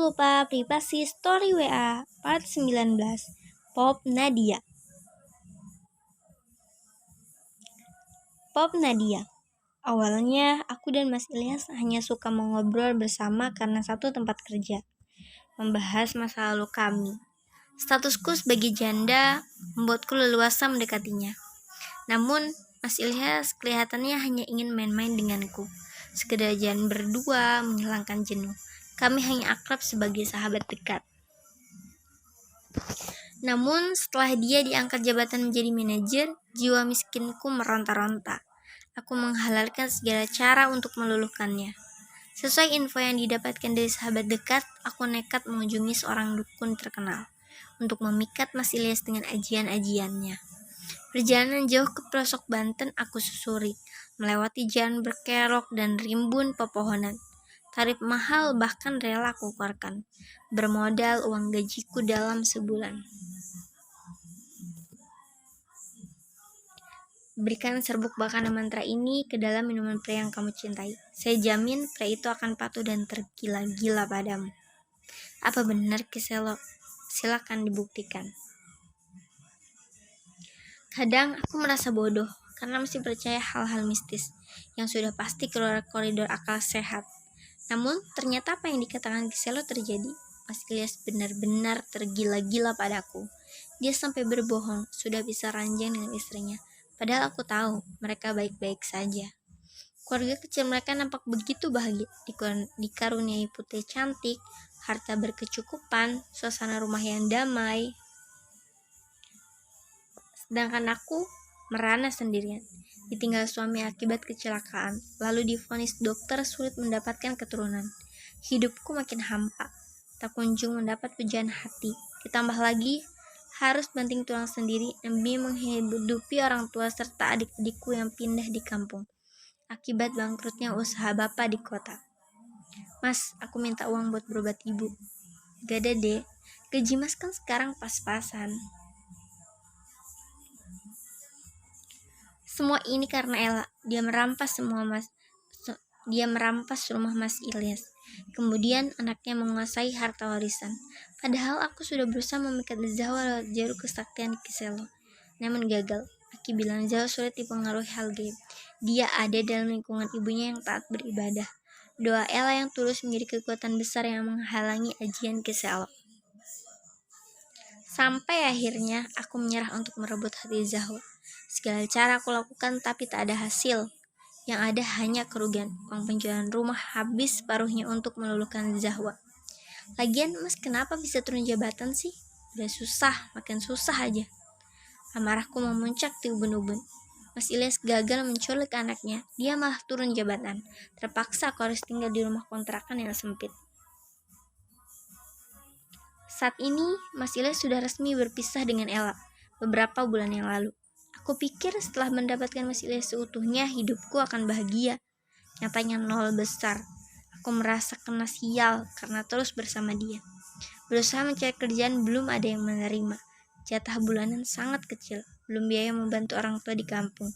lupa privasi story WA part 19. Pop Nadia. Awalnya aku dan Mas Ilyas hanya suka mengobrol bersama karena satu tempat kerja, membahas masa lalu kami. Statusku sebagai janda membuatku leluasa mendekatinya. Namun Mas Ilyas kelihatannya hanya ingin main-main denganku, sekedar jalan berdua menghilangkan jenuh. Kami hanya akrab sebagai sahabat dekat. Namun setelah dia diangkat jabatan menjadi manajer, jiwa miskinku meronta-ronta. Aku menghalalkan segala cara untuk meluluhkannya. Sesuai info yang didapatkan dari sahabat dekat, aku nekat mengunjungi seorang dukun terkenal untuk memikat Mas Ilyas dengan ajian-ajiannya. Perjalanan jauh ke pelosok Banten aku susuri, melewati jalan berkelok dan rimbun pepohonan. Tarif mahal bahkan rela aku keluarkan, bermodal uang gajiku dalam sebulan. Berikan serbuk bakana mantra ini ke dalam minuman pria yang kamu cintai. Saya jamin pria itu akan patuh dan tergila-gila padamu. Apa benar Kiselo? Silakan dibuktikan. Kadang aku merasa bodoh karena masih percaya hal-hal mistis yang sudah pasti keluar koridor akal sehat. Namun ternyata apa yang dikatakan Kiselo terjadi. Mas Ilyas benar-benar tergila-gila padaku. Dia sampai berbohong sudah bisa ranjang dengan istrinya. Padahal aku tahu mereka baik-baik saja. Keluarga kecil mereka nampak begitu bahagia, dikaruniai putri cantik, harta berkecukupan, suasana rumah yang damai. Sedangkan aku merana sendirian, ditinggal suami akibat kecelakaan, lalu divonis dokter sulit mendapatkan keturunan. Hidupku makin hampa, tak kunjung mendapat pujian hati. Ditambah lagi harus banting tulang sendiri demi menghidupi orang tua serta adik-adikku yang pindah di kampung akibat bangkrutnya usaha bapak di kota. Mas, aku minta uang buat berobat ibu. Gak ada deh, gaji mas kan sekarang pas-pasan. Semua ini karena Ella. Dia merampas rumah Mas Ilyas. Kemudian anaknya menguasai harta warisan. Padahal aku sudah berusaha memikat Zahwa lewat jalur kesaktian Kiselo. Namun gagal. Aki bilang Zahwa sulit dipengaruhi hal gaib. Dia ada dalam lingkungan ibunya yang taat beribadah. Doa Ella yang tulus menjadi kekuatan besar yang menghalangi ajian Kiselo. Sampai akhirnya aku menyerah untuk merebut hati Zahwa. Segala cara aku lakukan tapi tak ada hasil. Yang ada hanya kerugian. Uang penjualan rumah habis separuhnya untuk meluluhkan Zahwa. Lagian mas kenapa bisa turun jabatan sih? Udah susah, makin susah aja. Amarahku memuncak di ubun-ubun. Mas Ilyas gagal menculik anaknya. Dia malah turun jabatan. Terpaksa aku harus tinggal di rumah kontrakan yang sempit. Saat ini Mas Ilyas sudah resmi berpisah dengan Ella beberapa bulan yang lalu. Aku pikir setelah mendapatkan Mas Ilyas seutuhnya, hidupku akan bahagia. Nyatanya nol besar. Aku merasa kena sial karena terus bersama dia. Berusaha mencari kerjaan belum ada yang menerima. Jatah bulanan sangat kecil. Belum biaya membantu orang tua di kampung.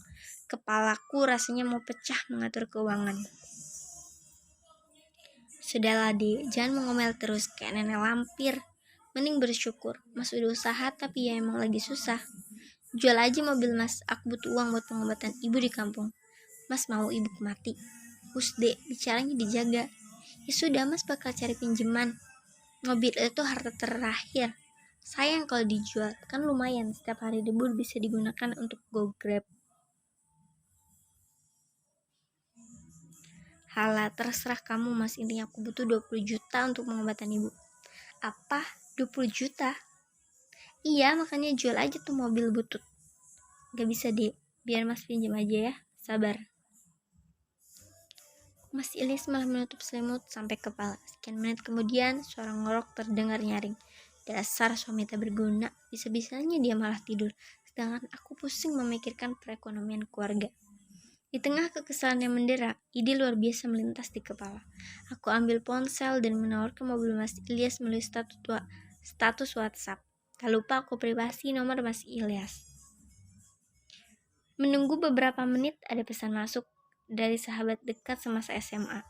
Kepalaku rasanya mau pecah mengatur keuangan. Sudahlah deh, jangan mengomel terus kayak nenek lampir. Mending bersyukur. Mas udah usaha tapi ya emang lagi susah. Jual aja mobil mas, aku butuh uang buat pengobatan ibu di kampung. Mas mau ibu mati? Dek, bicaranya dijaga. Ya sudah mas bakal cari pinjaman. Mobil itu harta terakhir. Sayang kalau dijual, kan lumayan setiap hari debu bisa digunakan untuk go grab. Halah, terserah kamu mas, intinya aku butuh 20 juta untuk pengobatan ibu. Apa? 20 juta? Iya, makanya jual aja tuh mobil butut. Gak bisa deh, biar mas pinjam aja ya, sabar. Mas Ilyas malah menutup selimut sampai kepala. Sekian menit kemudian, suara ngorok terdengar nyaring. Dasar suami tak berguna, bisa-bisanya dia malah tidur. Sedangkan aku pusing memikirkan perekonomian keluarga. Di tengah kekesalan yang mendera, ide luar biasa melintas di kepala. Aku ambil ponsel dan menawarkan mobil Mas Ilyas melalui status WhatsApp. Tak lupa aku privasi nomor Mas Ilyas. Menunggu beberapa menit, ada pesan masuk dari sahabat dekat semasa SMA.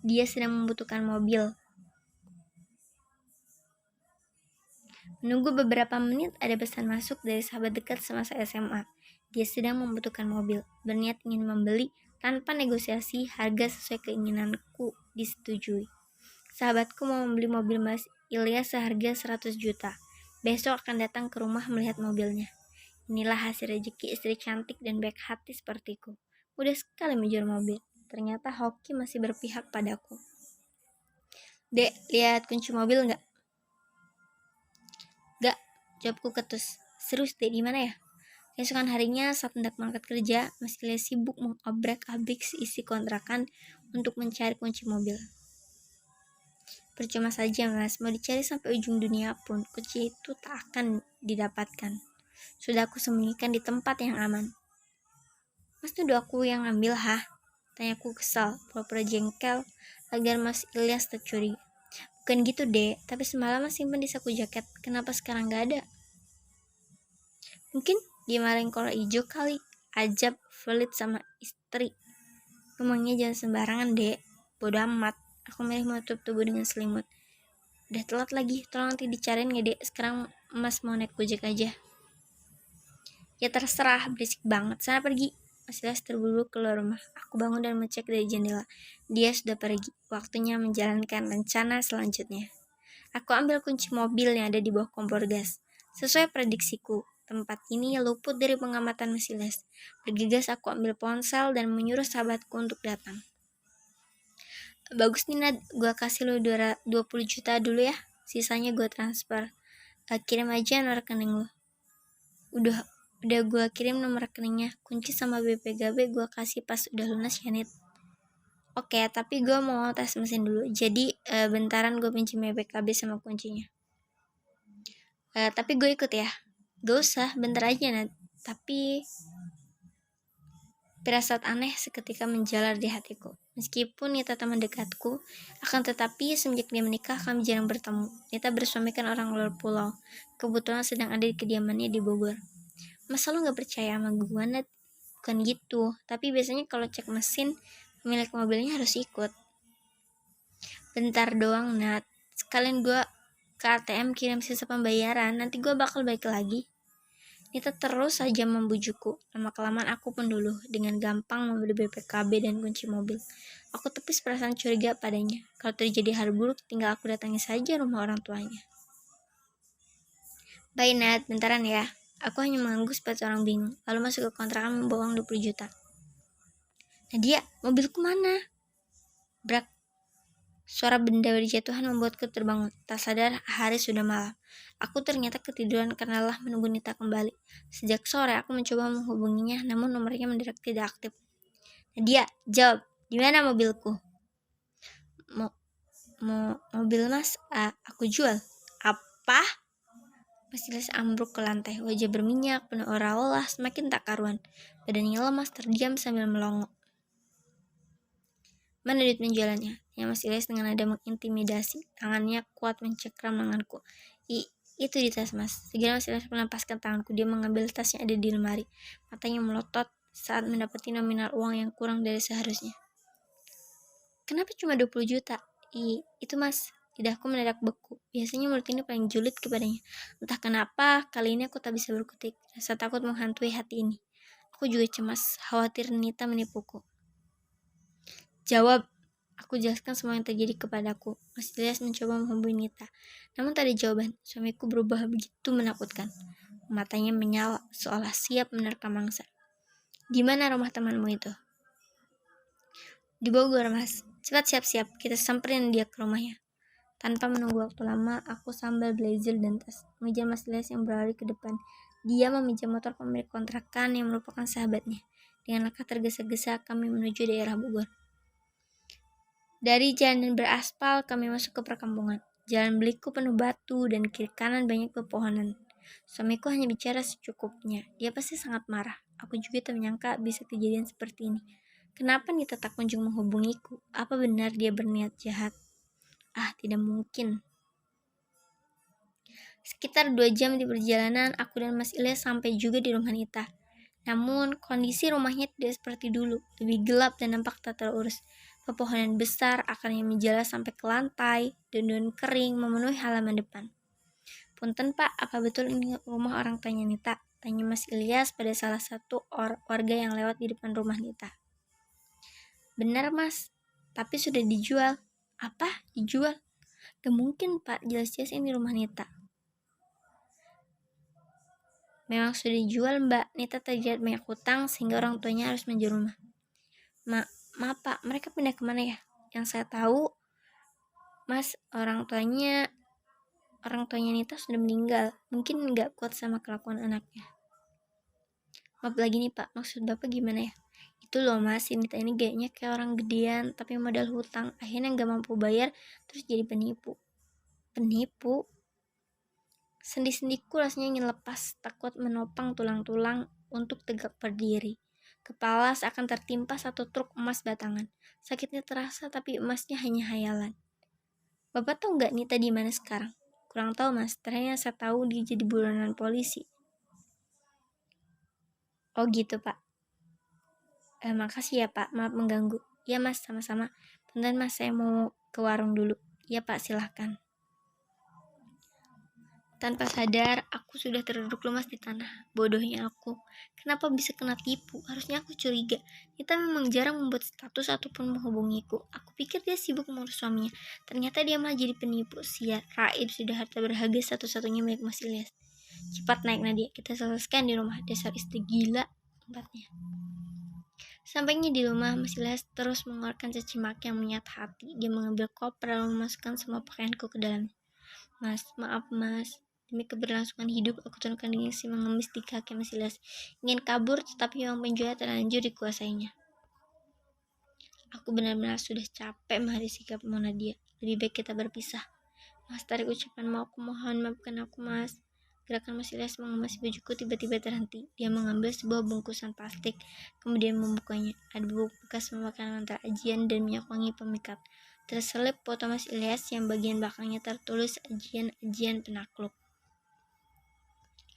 Dia sedang membutuhkan mobil. Menunggu beberapa menit, ada pesan masuk dari sahabat dekat semasa SMA. Dia sedang membutuhkan mobil, berniat ingin membeli tanpa negosiasi, harga sesuai keinginanku disetujui. Sahabatku mau membeli mobil Mas Ilyas seharga 100 juta. Besok akan datang ke rumah melihat mobilnya. Inilah hasil rezeki istri cantik dan baik hati sepertiku. Mudah sekali menjual mobil. Ternyata hoki masih berpihak padaku. Dek, lihat kunci mobil nggak? Nggak, jawabku ketus. Serius dek, di mana ya? Keesokan harinya saat hendak berangkat kerja, Mas Ilyas sibuk mengobrak-abrik isi kontrakan untuk mencari kunci mobil. Percuma saja mas, mau dicari sampai ujung dunia pun, kunci itu tak akan didapatkan. Sudah aku sembunyikan di tempat yang aman. Mas tuduh aku yang ambil hah? Tanyaku kesal, pura-pura jengkel agar Mas Ilyas tak curiga. Bukan gitu deh, tapi semalam mas simpen di saku jaket, kenapa sekarang gak ada? Mungkin dia marahin kolor hijau kali, ajab valid sama istri. Ngomongnya jangan sembarangan dek, bodoh amat. Aku milih menutup tubuh dengan selimut. Udah telat lagi, tolong nanti dicariin ya dek, sekarang mas mau naik gojek aja. Ya terserah, berisik banget, sana pergi. Mas Ilyas terburu keluar rumah. Aku bangun dan mencek dari jendela. Dia sudah pergi, waktunya menjalankan rencana selanjutnya. Aku ambil kunci mobil yang ada di bawah kompor gas. Sesuai prediksiku, tempat ini luput dari pengamatan Mas Ilyas. Bergegas aku ambil ponsel dan menyuruh sahabatku untuk datang. Bagus nih Nad, gue kasih lu 20 juta dulu ya, sisanya gue transfer. Kirim aja nomor rekening lu. Udah gue kirim nomor rekeningnya, kunci sama BPKB gue kasih pas udah lunas ya Nit. Oke, tapi gue mau tes mesin dulu, jadi bentaran gue pinjam BPKB sama kuncinya. Tapi gue ikut ya. Gak usah, bentar aja Nat. Tapi firasat aneh seketika menjalar di hatiku. Meskipun Nita teman dekatku, akan tetapi semenjak dia menikah kami jarang bertemu. Nita bersuamikan orang luar pulau. Kebetulan sedang ada di kediamannya di Bogor. Masa lu gak percaya sama gue, Nat? Bukan gitu, tapi biasanya kalau cek mesin, pemilik mobilnya harus ikut. Bentar doang, Nat. Sekalian gue ke ATM kirim sisa pembayaran, nanti gue bakal balik lagi. Nita terus saja membujukku. Lama-kelamaan aku pun dulu dengan gampang membeli BPKB dan kunci mobil. Aku tepis perasaan curiga padanya. Kalau terjadi hal buruk, tinggal aku datangi saja rumah orang tuanya. Bye Nat, bentaran ya. Aku hanya mengangguk seperti orang bingung, lalu masuk ke kontrakan membawa uang 20 juta. Nadia, mobilku mana? Brak. Suara benda berjatuhan membuatku terbangun. Tak sadar hari sudah malam. Aku ternyata ketiduran karena lelah menunggu Nita kembali. Sejak sore aku mencoba menghubunginya, namun nomornya mendadak tidak aktif. Nadia, jawab. Di mana mobilku? Mobil mas, aku jual. Apa? Mas Ilyas ambruk ke lantai. Wajah berminyak, penuh aura lelah, semakin tak karuan. Badannya lemas, terdiam sambil melongo. Mana duit penjualannya? Ya Mas Ilyas dengan nada mengintimidasi. Tangannya kuat mencengkram lenganku. Itu di tas mas. Segera Mas Ilyas melepaskan tanganku. Dia mengambil tas yang ada di lemari. Matanya melotot saat mendapati nominal uang yang kurang dari seharusnya. Kenapa cuma 20 juta? Itu mas. Lidahku mendadak beku. Biasanya mulut ini paling julid kepadanya. Entah kenapa, kali ini aku tak bisa berkutik. Rasa takut menghantui hati ini. Aku juga cemas, khawatir Nita menipuku. Jawab, aku jelaskan semua yang terjadi kepadaku. Mas Ilyas mencoba menghubungi Nita, namun tak ada jawaban. Suamiku berubah begitu menakutkan. Matanya menyala, seolah siap menerkam mangsa. Di mana rumah temanmu itu? Di Bogor, mas. Cepat siap-siap, kita samperin dia ke rumahnya. Tanpa menunggu waktu lama, aku sambil blazer dan tas. Mengejar Mas Ilyas yang berlari ke depan. Dia memijam motor pemilik kontrakan yang merupakan sahabatnya. Dengan langkah tergesa-gesa, kami menuju daerah Bogor. Dari jalan beraspal, kami masuk ke perkampungan. Jalan beliku penuh batu dan kiri kanan banyak pepohonan. Suamiku hanya bicara secukupnya. Dia pasti sangat marah. Aku juga tak menyangka bisa kejadian seperti ini. Kenapa Nita tak kunjung menghubungiku? Apa benar dia berniat jahat? Tidak mungkin. Sekitar 2 jam di perjalanan, aku dan Mas Ilyas sampai juga di rumah Nita. Namun, kondisi rumahnya tidak seperti dulu. Lebih gelap dan nampak tak terurus. Pepohonan besar akarnya menjalar sampai ke lantai, dan daun kering memenuhi halaman depan. Punten Pak, apa betul ini rumah orang tuanya Nita? Tanya Mas Ilyas pada salah satu warga yang lewat di depan rumah Nita. Benar Mas, tapi sudah dijual. Apa? Dijual? Gak mungkin Pak, jelas-jelas ini rumah Nita. Memang sudah dijual Mbak, Nita terjerat banyak hutang sehingga orang tuanya harus menjual rumah. Maaf Pak, mereka pindah kemana ya? Yang saya tahu, Mas, orang tuanya Nita sudah meninggal. Mungkin nggak kuat sama kelakuan anaknya. Maaf lagi nih Pak, maksud Bapak gimana ya? Itu loh Mas, si Nita ini gayanya kayak orang gedean, tapi modal hutang. Akhirnya nggak mampu bayar, terus jadi penipu. Penipu? Sendi-sendiku rasanya ingin lepas, takut menopang tulang-tulang untuk tegak berdiri. Kepala seakan tertimpa satu truk emas batangan. Sakitnya terasa, tapi emasnya hanya hayalan. Bapak tahu nggak Nita di mana sekarang? Kurang tahu Mas, terakhir saya tahu dia jadi buronan polisi. Oh gitu Pak. Makasih ya Pak, maaf mengganggu. Ya Mas, sama-sama. Bentar Mas, saya mau ke warung dulu. Ya Pak, silahkan. Tanpa sadar, aku sudah terduduk lemas di tanah. Bodohnya aku. Kenapa bisa kena tipu? Harusnya aku curiga. Nita memang jarang membuat status ataupun menghubungiku. Aku pikir dia sibuk mengurus suaminya. Ternyata dia malah jadi penipu. Sia, Raib sudah harta berharga satu-satunya milik Mas Ilyas. Cepat naik Nadia, kita selesaikan di rumah. Dasar istri gila tempatnya. Sampainya di rumah, Mas Ilyas terus mengeluarkan caci maki yang menyat hati. Dia mengambil koper lalu memasukkan semua pakaianku ke dalamnya. Mas, maaf Mas. Demi keberlangsungan hidup, aku turunkan diri mengemis di kaki Mas Ilyas. Ingin kabur, tetapi uang penjual terlanjur dikuasainya. Aku benar-benar sudah capek menghadapi sikap Mona dia. Lebih baik kita berpisah. Mas tarik ucapan maafku, mohon maafkan aku Mas. Gerakan Mas Ilyas mengemasi bajuku tiba-tiba terhenti. Dia mengambil sebuah bungkusan plastik, kemudian membukanya. Ada bubuk bekas memakan mantra ajian dan minyak wangi pemikat. Terselip foto Mas Ilyas yang bagian belakangnya tertulis ajian penakluk.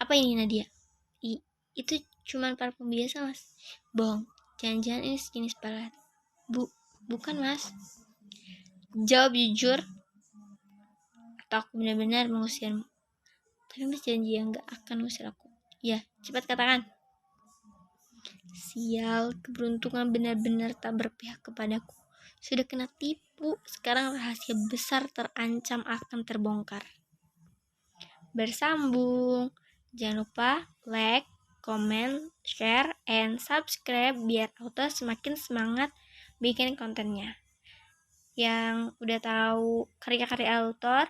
Apa ini Nadia? Itu cuma parfum biasa Mas. Bohong, jangan-jangan ini sejenis pelet. Bukan Mas. Jawab jujur, atau aku benar-benar mengusirmu. Tapi Mas janji yang gak akan mengusir aku. Ya, cepat katakan. Sial, keberuntungan benar-benar tak berpihak kepadaku. Sudah kena tipu, sekarang rahasia besar terancam akan terbongkar. Bersambung. Jangan lupa like, comment, share, and subscribe biar author semakin semangat bikin kontennya. Yang udah tahu karya-karya author,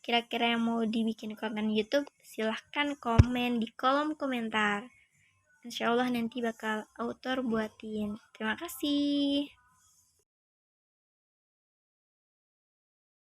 kira-kira yang mau dibikin konten YouTube, silahkan komen di kolom komentar. Insya Allah nanti bakal author buatin. Terima kasih.